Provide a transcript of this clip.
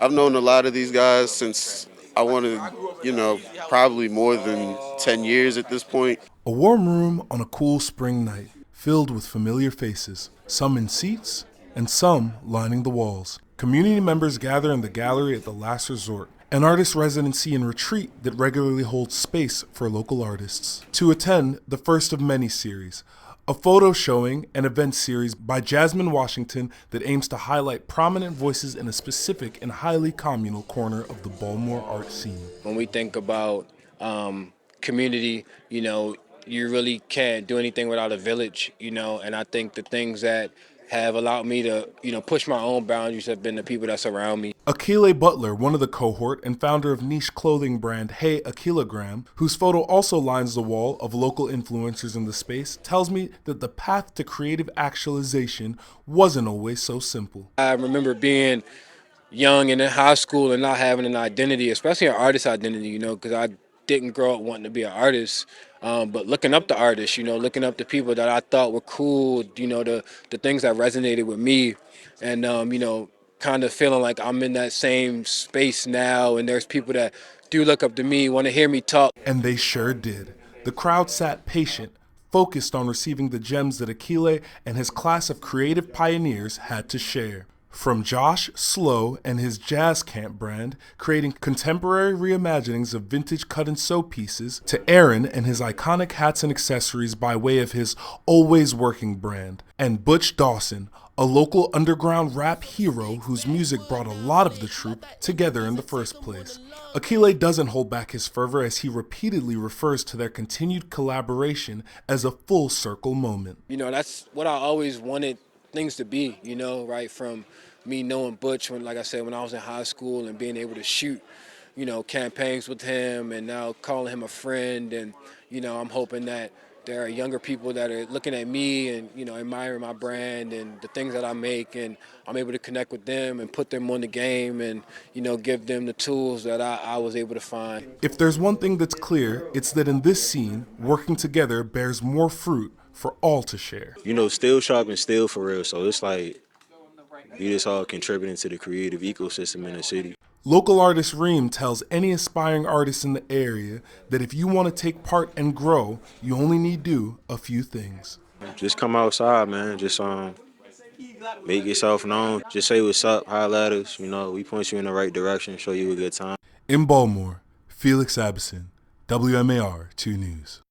I've known a lot of these guys since I wanted, probably more than 10 years at this point. A warm room on a cool spring night, filled with familiar faces, some in seats and some lining the walls. Community members gather in the gallery at the Last Resort, an artist residency and retreat that regularly holds space for local artists. To attend the first of many series, a photo showing and event series by Jasmine Washington that aims to highlight prominent voices in a specific and highly communal corner of the Baltimore art scene. When we think about community, you really can't do anything without a village, and I think the things that have allowed me to, push my own boundaries have been the people that surround me. Akile Butler, one of the cohort and founder of niche clothing brand Hey a Kilogram, whose photo also lines the wall of local influencers in the space, tells me that the path to creative actualization wasn't always so simple. I remember being young and in high school and not having an identity, especially an artist identity, because I didn't grow up wanting to be an artist. But looking up to artists, looking up to people that I thought were cool, the things that resonated with me, and kind of feeling like I'm in that same space now, and there's people that do look up to me, want to hear me talk. And they sure did. The crowd sat patient, focused on receiving the gems that Akile and his class of creative pioneers had to share. From Josh Slow and his Jazz Camp brand, creating contemporary reimaginings of vintage cut and sew pieces, to Aaron and his iconic hats and accessories by way of his Always Working brand, and Butch Dawson, a local underground rap hero whose music brought a lot of the troupe together in the first place. Akile doesn't hold back his fervor as he repeatedly refers to their continued collaboration as a full circle moment. That's what I always wanted things to be, right from me knowing Butch when, like I said, when I was in high school and being able to shoot, campaigns with him and now calling him a friend. And, I'm hoping that there are younger people that are looking at me and, admiring my brand and the things that I make, and I'm able to connect with them and put them on the game and, give them the tools that I was able to find. If there's one thing that's clear, it's that in this scene, working together bears more fruit for all to share. Still shopping, still for real. So it's like we just all contributing to the creative ecosystem in the city. Local artist Reem tells any aspiring artist in the area that if you want to take part and grow, you only need do a few things. Just come outside, man. Just make yourself known. Just say what's up, holla at us. We point you in the right direction, show you a good time. In Baltimore, Felix Abison, WMAR 2 News.